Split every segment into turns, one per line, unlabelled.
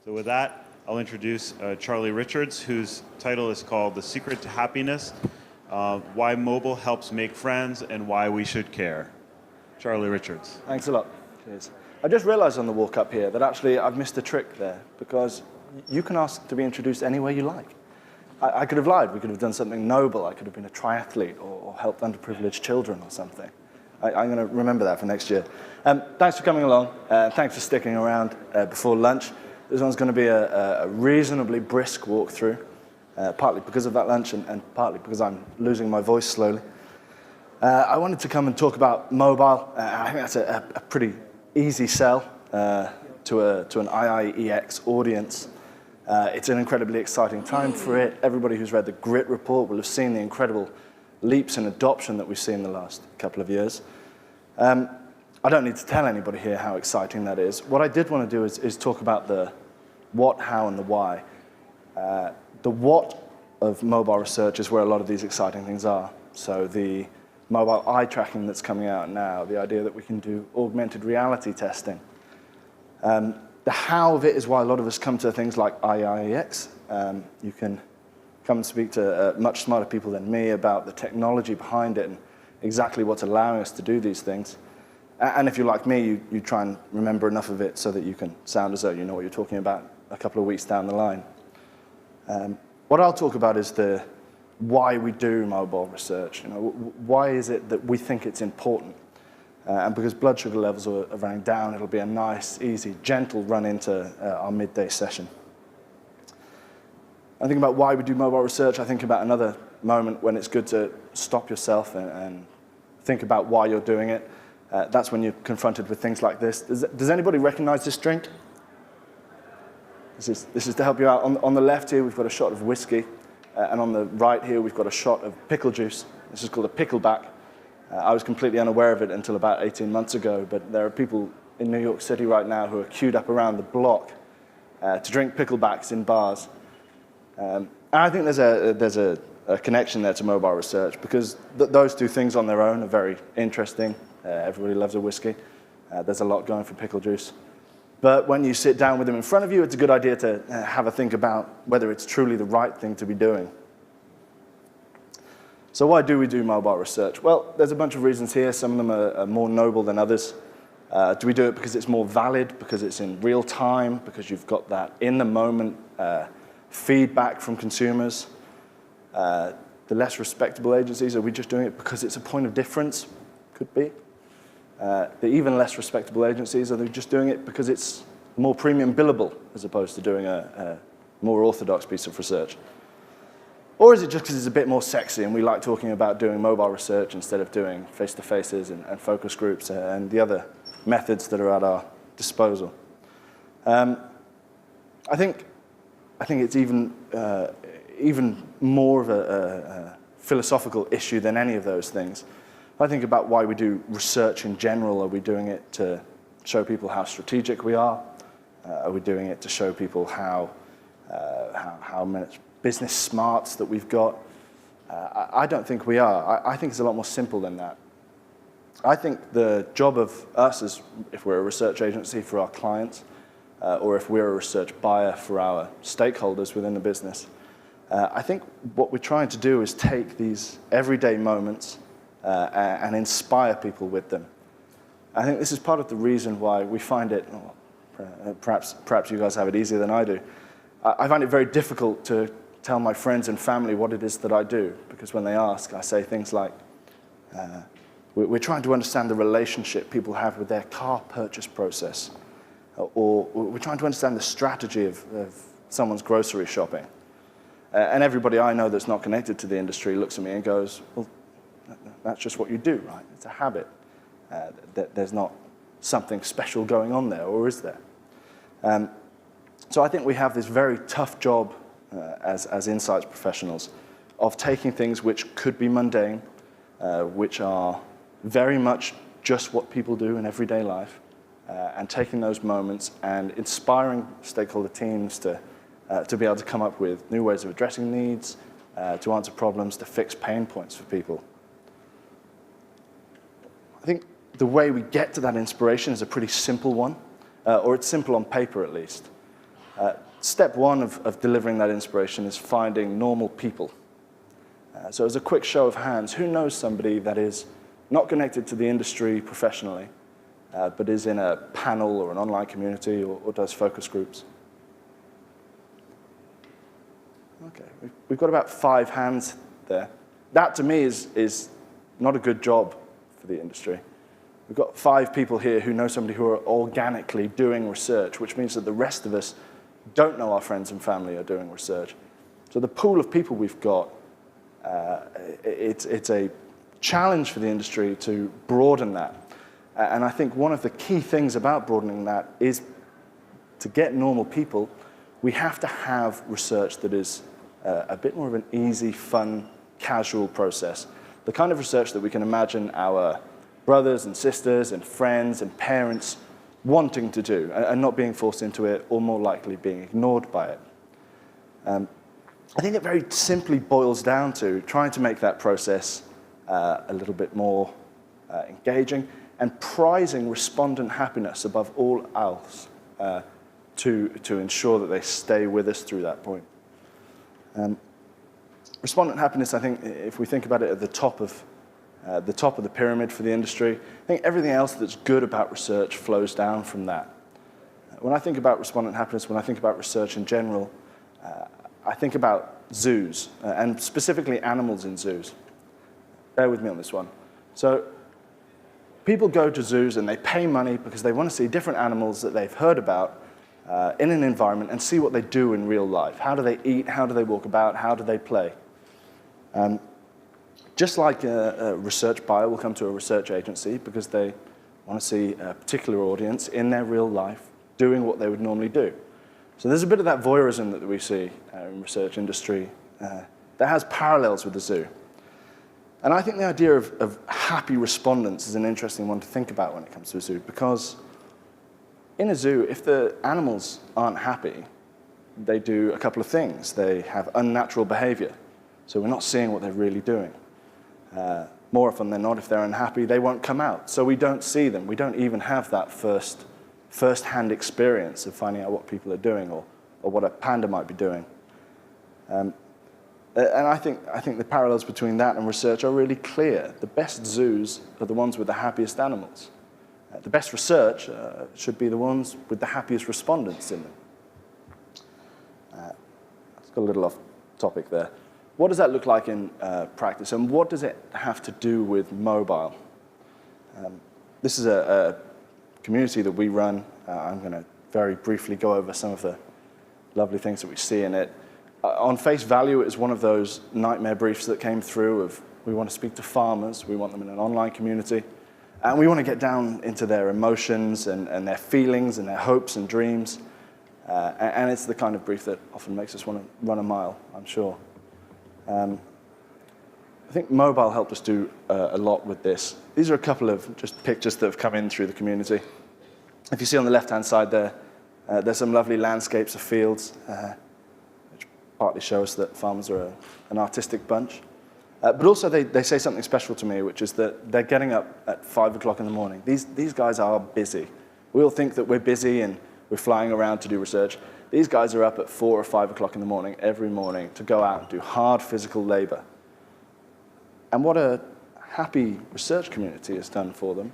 So with that, I'll introduce Charlie Richards, whose title is called The Secret to Happiness, Why Mobile Helps Make Friends and Why We Should Care. Charlie Richards.
Thanks a lot. Cheers. I just realized on the walk up here that actually I've missed a trick there, because you can ask to be introduced any way you like. I could have lied. We could have done something noble. I could have been a triathlete or helped underprivileged children or something. I'm going to remember that for next year. Thanks for coming along. Thanks for sticking around before lunch. This one's going to be a reasonably brisk walkthrough, partly because of that lunch and partly because I'm losing my voice slowly. I wanted to come and talk about mobile. I think that's a pretty easy sell to an IIeX audience. It's an incredibly exciting time for it. Everybody who's read the Grit report will have seen the incredible leaps in adoption that we've seen in the last couple of years. I don't need to tell anybody here how exciting that is. What I did want to do is talk about the what, how, and the why. The what of mobile research is where a lot of these exciting things are. So the mobile eye tracking that's coming out now, the idea that we can do augmented reality testing. The how of it is why a lot of us come to things like IIeX. You can come and speak to much smarter people than me about the technology behind it and exactly what's allowing us to do these things. And if you're like me, you try and remember enough of it so that you can sound as though you know what you're talking about a couple of weeks down the line. What I'll talk about is the why we do mobile research. Why is it that we think it's important? And because blood sugar levels are running down, it'll be a nice, easy, gentle run into our midday session. I think about why we do mobile research. I think about another moment when it's good to stop yourself and think about why you're doing it. That's when you're confronted with things like this. Does anybody recognize this drink? This is to help you out. On the left here, we've got a shot of whiskey. And on the right here, we've got a shot of pickle juice. This is called a pickleback. I was completely unaware of it until about 18 months ago, but there are people in New York City right now who are queued up around the block to drink picklebacks in bars. And I think there's a connection there to mobile research, because those two things on their own are very interesting. Everybody loves a whiskey. There's a lot going for pickle juice. But when you sit down with them in front of you, it's a good idea to have a think about whether it's truly the right thing to be doing. So why do we do mobile research? Well, there's a bunch of reasons here. Some of them are more noble than others. Do we do it because it's more valid, because it's in real time, because you've got that in-the-moment feedback from consumers? The less respectable agencies, are we just doing it because it's a point of difference? Could be. The even less respectable agencies, are they just doing it because it's more premium billable as opposed to doing a more orthodox piece of research? Or is it just because it's a bit more sexy and we like talking about doing mobile research instead of doing face-to-faces and focus groups and the other methods that are at our disposal? I think it's even more of a philosophical issue than any of those things. I think about why we do research in general. Are we doing it to show people how strategic we are? Are we doing it to show people how much business smarts that we've got? I don't think we are. I think it's a lot more simple than that. I think the job of us is, if we're a research agency for our clients, or if we're a research buyer for our stakeholders within the business, I think what we're trying to do is take these everyday moments and inspire people with them. I think this is part of the reason why we find it, perhaps you guys have it easier than I do. I find it very difficult to tell my friends and family what it is that I do, because when they ask, I say things like, we're trying to understand the relationship people have with their car purchase process, or we're trying to understand the strategy of someone's grocery shopping. And everybody I know that's not connected to the industry looks at me and goes, well, that's just what you do, right? It's a habit. There's not something special going on there, or is there? So I think we have this very tough job as insights professionals of taking things which could be mundane, which are very much just what people do in everyday life, and taking those moments and inspiring stakeholder teams to be able to come up with new ways of addressing needs, to answer problems, to fix pain points for people. I think the way we get to that inspiration is a pretty simple one, or it's simple on paper at least. Step one of delivering that inspiration is finding normal people. So as a quick show of hands, who knows somebody that is not connected to the industry professionally, but is in a panel or an online community or does focus groups? Okay, we've got about 5 hands there. That, to me, is not a good job for the industry. We've got 5 people here who know somebody who are organically doing research, which means that the rest of us don't know our friends and family are doing research. So the pool of people we've got, it's a challenge for the industry to broaden that. And I think one of the key things about broadening that is to get normal people, we have to have research that is a bit more of an easy, fun, casual process. The kind of research that we can imagine our brothers and sisters and friends and parents wanting to do and not being forced into it or more likely being ignored by it. I think it very simply boils down to trying to make that process a little bit more engaging and prizing respondent happiness above all else to ensure that they stay with us through that point. Respondent happiness, I think, if we think about it at the top of the pyramid for the industry, I think everything else that's good about research flows down from that. When I think about respondent happiness, when I think about research in general, I think about zoos, and specifically animals in zoos. Bear with me on this one. So people go to zoos and they pay money because they want to see different animals that they've heard about in an environment and see what they do in real life. How do they eat? How do they walk about? How do they play? Just like a research buyer will come to a research agency because they want to see a particular audience in their real life doing what they would normally do. So there's a bit of that voyeurism that we see in research industry that has parallels with the zoo. And I think the idea of happy respondents is an interesting one to think about when it comes to a zoo, because in a zoo, if the animals aren't happy, they do a couple of things. They have unnatural behavior, so we're not seeing what they're really doing. More often than not, if they're unhappy, they won't come out, so we don't see them. We don't even have that first-hand experience of finding out what people are doing or what a panda might be doing. And I think the parallels between that and research are really clear. The best zoos are the ones with the happiest animals. The best research should be the ones with the happiest respondents in them. Let's go a little off topic there. What does that look like in practice, and what does it have to do with mobile? This is a community that we run. I'm going to very briefly go over some of the lovely things that we see in it. On face value, it was one of those nightmare briefs that came through of we want to speak to farmers, we want them in an online community, and we want to get down into their emotions and their feelings and their hopes and dreams. And it's the kind of brief that often makes us want to run a mile, I'm sure. I think mobile helped us do a lot with this. These are a couple of just pictures that have come in through the community. If you see on the left-hand side there, there's some lovely landscapes of fields, which partly show us that farmers are an artistic bunch. But also they say something special to me, which is that they're getting up at 5 o'clock in the morning. These guys are busy. We all think that we're busy and we're flying around to do research. These guys are up at 4 or 5 o'clock in the morning every morning to go out and do hard physical labor. And what a happy research community has done for them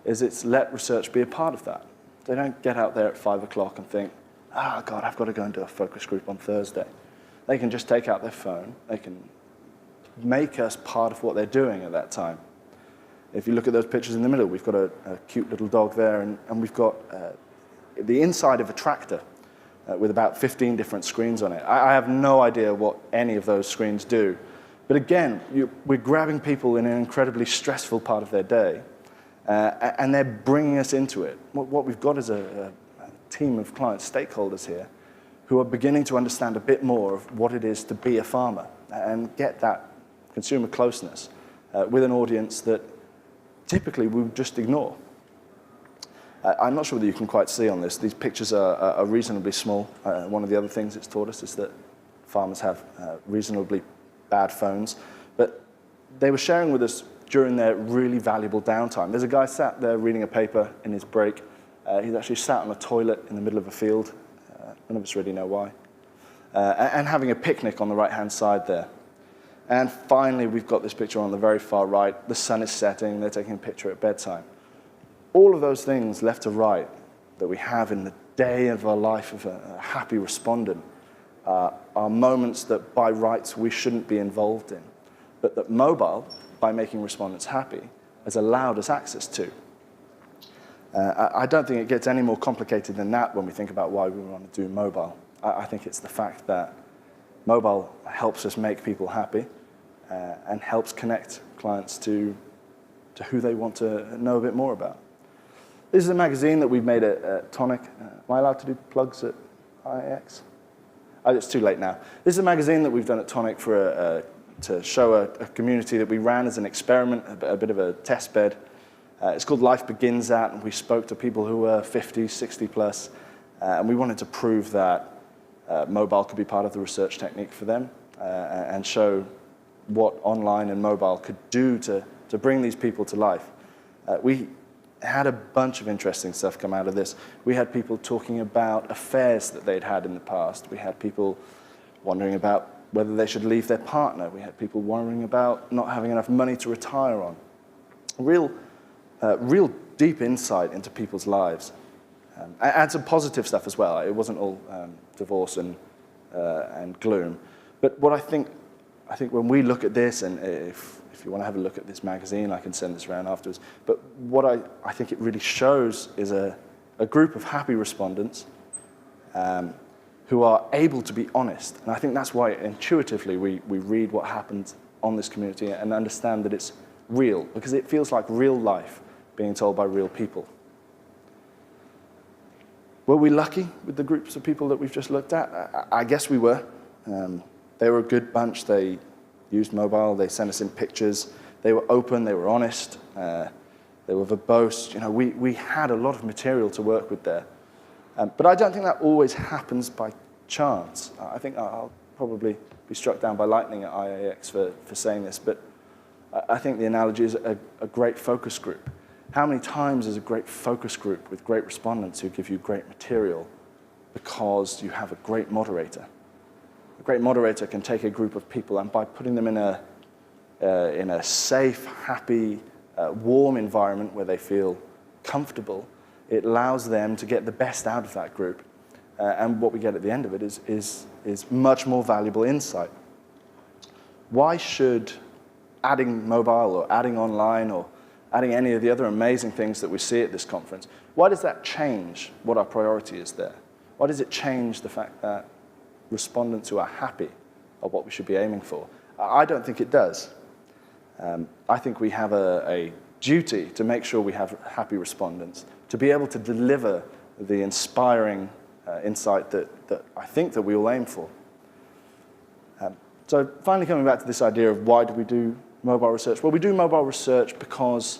is it's let research be a part of that. They don't get out there at 5 o'clock and think, oh, God, I've got to go and do a focus group on Thursday. They can just take out their phone. They can make us part of what they're doing at that time. If you look at those pictures in the middle, we've got a cute little dog there, and we've got the inside of a tractor with about 15 different screens on it. I have no idea what any of those screens do. But again, we're grabbing people in an incredibly stressful part of their day, and they're bringing us into it. What we've got is a team of client stakeholders here who are beginning to understand a bit more of what it is to be a farmer and get that consumer closeness with an audience that typically we would just ignore. I'm not sure whether you can quite see on this. These pictures are reasonably small. One of the other things it's taught us is that farmers have reasonably bad phones. But they were sharing with us during their really valuable downtime. There's a guy sat there reading a paper in his break. He's actually sat on a toilet in the middle of a field, None of us really know why. And having a picnic on the right-hand side there. And finally, we've got this picture on the very far right. The sun is setting. They're taking a picture at bedtime. All of those things, left to right, that we have in the day of our life of a happy respondent are moments that, by rights, we shouldn't be involved in, but that mobile, by making respondents happy, has allowed us access to. I don't think it gets any more complicated than that when we think about why we want to do mobile. I think it's the fact that mobile helps us make people happy and helps connect clients to who they want to know a bit more about. This is a magazine that we've made at Tonic. Am I allowed to do plugs at IIeX? Oh, it's too late now. This is a magazine that we've done at Tonic to show a community that we ran as an experiment, a bit of a test bed. It's called Life Begins At, and we spoke to people who were 50, 60 plus, and we wanted to prove that mobile could be part of the research technique for them and show what online and mobile could do to bring these people to life. We had a bunch of interesting stuff come out of this. We had people talking about affairs that they'd had in the past. We had people wondering about whether they should leave their partner. We had people worrying about not having enough money to retire on. Real deep insight into people's lives. And some positive stuff as well. It wasn't all divorce and gloom. But what I think when we look at this, and if you want to have a look at this magazine, I can send this around afterwards. But what I think it really shows is a group of happy respondents who are able to be honest. And I think that's why intuitively we read what happens on this community and understand that it's real, because it feels like real life being told by real people. Were we lucky with the groups of people that we've just looked at? I guess we were. They were a good bunch. They used mobile. They sent us in pictures. They were open. They were honest. They were verbose. You know, we had a lot of material to work with there. But I don't think that always happens by chance. I think I'll probably be struck down by lightning at IIeX for saying this, but I think the analogy is a great focus group. How many times is a great focus group with great respondents who give you great material because you have a great moderator? A great moderator can take a group of people, and by putting them in a safe, happy, warm environment where they feel comfortable, it allows them to get the best out of that group. And what we get at the end of it is much more valuable insight. Why should adding mobile or adding online or adding any of the other amazing things that we see at this conference, why does that change what our priority is there? Why does it change the fact that respondents who are happy are what we should be aiming for? I don't think it does. I think we have a duty to make sure we have happy respondents, to be able to deliver the inspiring insight that I think that we all aim for. So finally coming back to this idea of why do we do mobile research? Well, we do mobile research because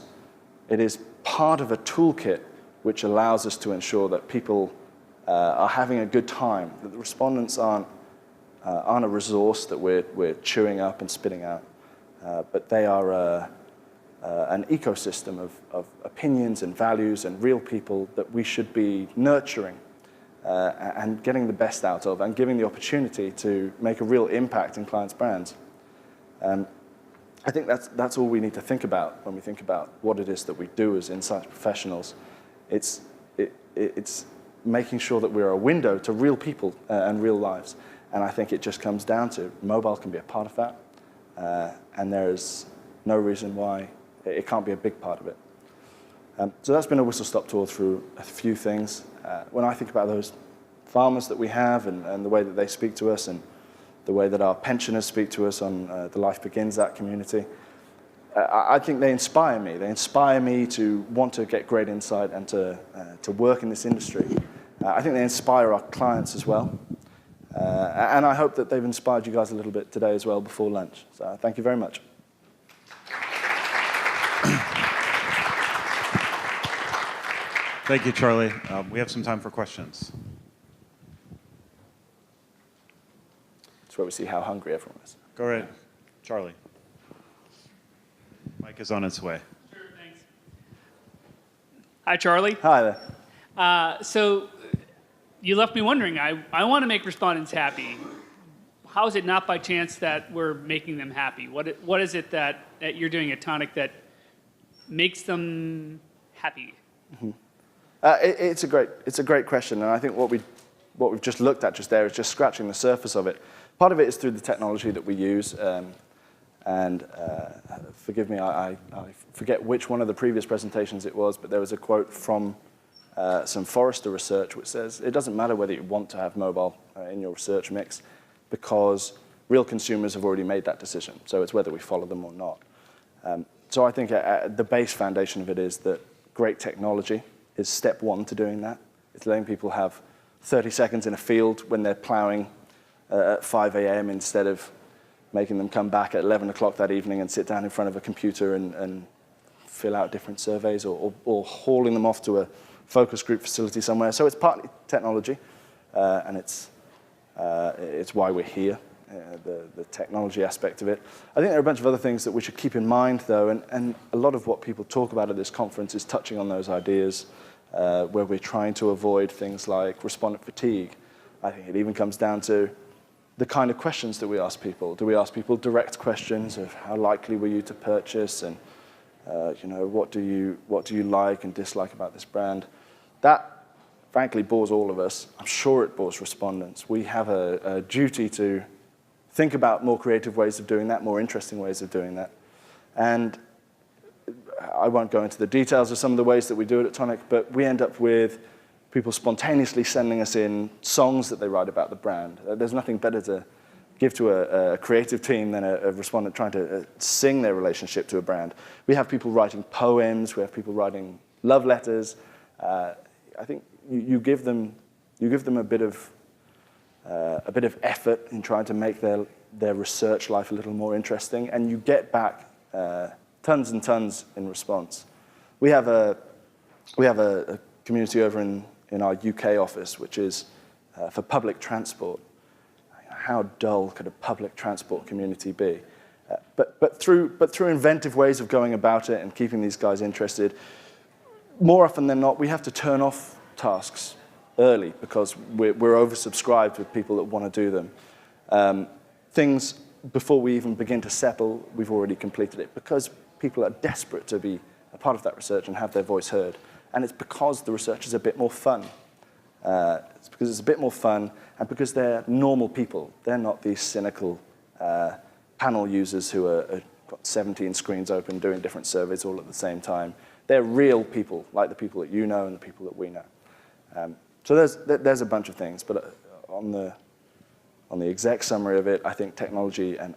it is part of a toolkit which allows us to ensure that people are having a good time, that the respondents aren't a resource that we're chewing up and spitting out, but they are an ecosystem of opinions and values and real people that we should be nurturing and getting the best out of and giving the opportunity to make a real impact in clients' brands. I think that's all we need to think about when we think about what it is that we do as insights professionals. It's making sure that we're a window to real people and real lives. And I think it just comes down to mobile can be a part of that, and there's no reason why it can't be a big part of it. So that's been a whistle-stop tour through a few things. When I think about those farmers that we have and the way that they speak to us and the way that our pensioners speak to us on the Life Begins That community, I think they inspire me. They inspire me to want to get great insight and to work in this industry. I think they inspire our clients as well. And I hope that they've inspired you guys a little bit today as well before lunch. So thank you very much.
Thank you, Charlie. We have some time for questions.
That's where we see how hungry everyone is.
Go ahead, Charlie. Mic is on its way.
Sure, thanks. Hi, Charlie.
Hi there.
So you left me wondering. I want to make respondents happy. How is it not by chance that we're making them happy? What is it that you're doing at Tonic that makes them happy?
Mm-hmm. It's a great question, and I think what we've just looked at just there is just scratching the surface of it. Part of it is through the technology that we use, and forgive me, I forget which one of the previous presentations it was, but there was a quote from some Forrester research which says it doesn't matter whether you want to have mobile in your research mix, because real consumers have already made that decision. So it's whether we follow them or not. So I think the base foundation of it is that great technology is step one to doing that. It's letting people have 30 seconds in a field when they're plowing at 5 a.m. instead of making them come back at 11 o'clock that evening and sit down in front of a computer and fill out different surveys, or hauling them off to a focus group facility somewhere. So it's partly technology, and it's why we're here, the technology aspect of it. I think there are a bunch of other things that we should keep in mind, though, and a lot of what people talk about at this conference is touching on those ideas, where we're trying to avoid things like respondent fatigue. I think it even comes down to the kind of questions that we ask people. Do we ask people direct questions of how likely were you to purchase, and what do you like and dislike about this brand? That, frankly, bores all of us. I'm sure it bores respondents. We have a duty to think about more creative ways of doing that, more interesting ways of doing that. And I won't go into the details of some of the ways that we do it at Tonic, but we end up with people spontaneously sending us in songs that they write about the brand. There's nothing better to give to a creative team than a respondent trying to sing their relationship to a brand. We have people writing poems. We have people writing love letters. I think you give them a bit of effort in trying to make their research life a little more interesting, and you get back tons and tons in response. We have a community over in our UK office, which is for public transport. How dull could a public transport community be? But through inventive ways of going about it and keeping these guys interested, more often than not, we have to turn off tasks early because we're oversubscribed with people that want to do them. Things, before we even begin to settle, we've already completed it because people are desperate to be a part of that research and have their voice heard. And it's because the research is a bit more fun. It's because it's a bit more fun, and because they're normal people. They're not these cynical panel users who are got 17 screens open doing different surveys all at the same time. They're real people, like the people that you know and the people that we know. So there's a bunch of things, but on the exec summary of it, I think technology and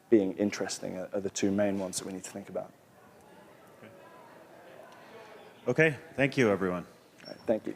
being interesting are the two main ones that we need to think about.
Okay, thank you, everyone.
All right, thank you.